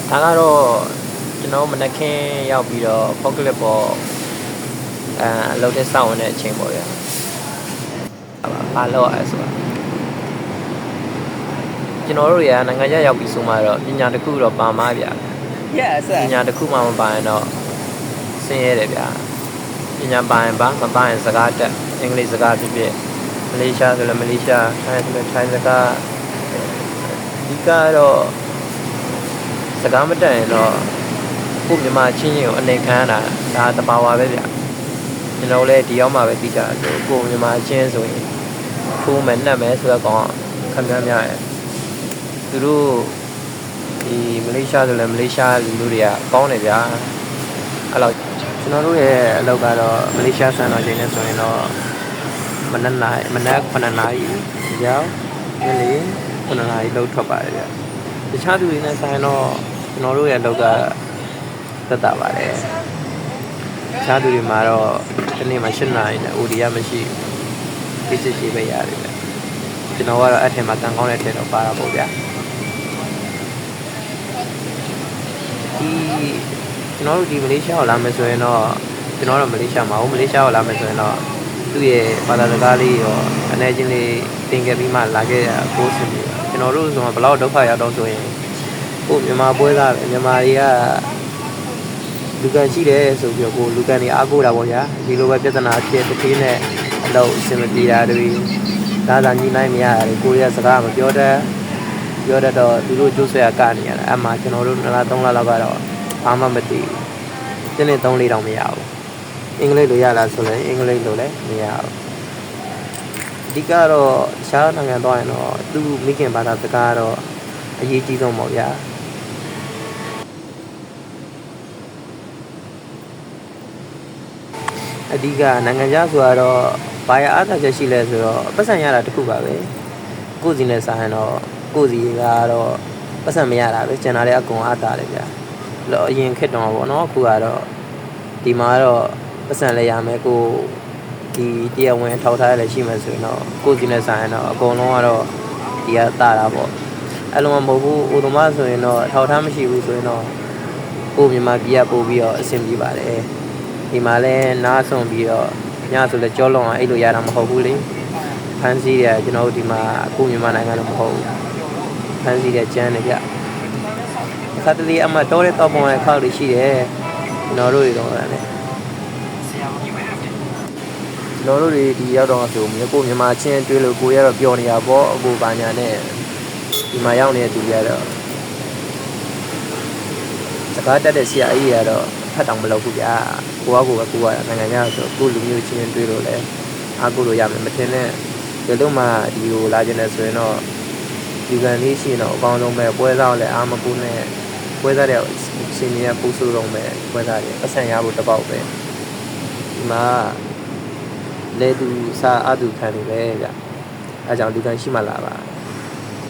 ဒါကတော့ကျွန်တော်မနက်ခင်းရောက်ပြီးတော့ဖောက်ကလစ်ပေါ်အလုပ်တဲ့စောင့်ဝင်တဲ့အချိန်ပေါ့ဗျာဘာလို့လဲဆိုတော့ကျွန်တော်တို့ရနိုင်ငံခြားရောက်ပြီးဆိုမှတော့ပညာတစ်ခုတော့ပါမှာဗျာ Yes ပညာတစ်ခုမှမပါရင်တော့ဆင်းရဲတယ်ဗျာပညာပါရင်ပါမပါရင်စကားတက်အင်္ဂလိပ်စကားဖြစ်ဖြစ်မလေးရှားဆိုလည်းမလေးရှားထိုင်းဆိုလည်းထိုင်းစကားဒီကတော့စကားမတက်ရင်တော့ကိုမြန်မာချင်းချင်းကိုအနေခံရတာဒါတဘာဝပဲဗျကျွန်တော်လည်းဒီရောက်မှပဲသိကြတယ်ကိုမြန်မာချင်းဆိုရင်ခိုးမယ်နှက်မယ်ဆိုတော့ကောင်ခံပြများတယ်သူတို့ဒီမလေးရှားဆိုလည်းမလေးရှားလူတွေကကောင်းတယ်ဗျာအဲ့တော့ကျွန်တော်တို့ရဲ့အလုပ်ကတော့မလေးရှားစံတော်ချိန်နဲ့ဆိုရင်တော့မနက်9နာရီရောက်ညနေ9နာရီလောက်ထွက်ပါတယ်ဗျတခြားသူတွေနဲ့ဆိုင်တော့ကျွန်တော်တို့ရဲ့အလုပ်ကသက်သာပါတယ်တခြားသူတွေမှာတော့ဒီနေ့မှ7နာရီနဲ့ OD ရမရှိဘူးဖြစ်ရှိပဲရတယ်ဗျကျွန်တော်ကတော့အဲ့ထက်မှကန်ကောင်းတဲ့ထက်တော့ပါတာပေါ့ဗျာဒီကျွန်တော်တို့ဒီမလေးရှားကိုလာမယ်ဆိုရင်တော့ကျွန်တော်တို့မလေးရှားမှာမလေးရှားကိုလာမယ်ဆိုရင်တော့သူ့ရဲ့ဘာသာစကားလေးရောအနေချင်းလေးသင်ခဲ့ပြီးမှလာခဲ့ရကိုးစင်ပြီကျွန်တော်တို့ဆိုတော့ဘလောက်ဒုက္ခရောက်တော့ဆိုရင်ကိုမြန်မာပွဲသားမြန်မာတွေကလူကန်ရှိတယ်ဆိုပြီးတော့ကိုလူကန်တွေအားကိုးတာပေါ့ဗျာဒီလိုပဲပြဿနာဖြစ်တစ်ခေးနဲ့အလုပ်အဆင်မပြေတာတွေဒါသာညီနိုင်မရတာကိုရစကားမပြောတတ်တော့သူတို့ကျိုးဆွဲရကနေရတာအမှကျွန်တော်တို့2လ3လလောက်ကတော့ဘာမှမသိဘူးတင်းနေ3 4တောင်မရဘူးအင်္ဂလိပ်လိုရလားဆိုလည်းအင်္ဂလိပ်လိုလည်းမရဘူးအဓိကတော့ရှားနိုင်ငံသွားရင်တော့သူ့မိခင်ဘာသာစကားတော့အရေးကြီးဆုံးပေါ့ဗျာအဓိကနိုင်ငံခြားဆိုတော့ဘာရအားသာချက်ရှိလဲဆိုတော့ပတ်စံရတာတခုပါပဲကိုယ်စီနဲ့ဆိုင်တော့ကိုယ်စီကတော့ပတ်စံမရတာပဲကျန်တာလည်းအကုန်အားသာတယ်ဗျာလို့အရင်ခက်တော့ပေါ့နော်အခုကတော့ဒီမှာတော့ပတ်စံလည်းရမယ်ကိုဒီတရားဝင်ထောက်ထားရလည်းရှိမှဆိုရင်တော့ကိုယ်စီနဲ့ဆိုင်တော့အကုန်လုံးကတော့ဒီကတာတာပေါ့အဲ့လိုမှမဟုတ်ဘူးဥဒမဆိုရင်တော့ထောက်ထားမရှိဘူးဆိုရင်တော့ကိုမြန်မာပြည်ကပို့ပြီးတော့အဆင်ပြေပါတယ်ဒီမှာလဲနားဆုံပြီးတော့ညဆိုလဲကြောလုံးအောင်အဲ့လိုရတာမဟုတ်ဘူးလေဖန်စီတယ်ကျွန်တော်တို့ဒီမှာအခုမြန်မာနိုင်ငံတော့မဟုတ်ဘူးဖန်စီတယ်ကျန်းတယ်ဗျအခါတလေအမှတော်တဲ့တော့ပုံနဲ့ခောက်လေးရှိတယ်ကျွန်တော်တို့တွေတော့လည်းကျွန်တော်တို့တွေဒီရောက်တော့ဆိုမြေကိုမြန်မာချင်းတွေးလို့ကိုရတော့ပျော်နေရပေါ့အခုဘာညာနဲ့ဒီမှာရောက်နေတဲ့သူတွေကတော့စကားတက်တဲ့ဆရာကြီးကတော့ဖတ်တောင်မလုပ်ဘူးဗျာကိုကနိုင်ငံခြားဆိုကိုလူမျိုးချင်းတွေးလို့လဲအားကိုလို့ရမယ်မထင်နဲ့ဒီလိုမှဒီကိုလာကျင်တယ်ဆိုရင်တော့ဒီကံလေးရှိရင်တော့အကောင်းဆုံးပဲပွဲစားလည်းအားမကူနဲ့ပွဲစားတဲ့ရှင်ကြီးကပူဆူတော့မယ်ပွဲစားတွေအဆန်ရဖို့တပေါက်ပဲဒီမှာလဲသူစားအတူခံနေပဲဗျအဲကြောင့်ဒီကံရှိမှလာပါ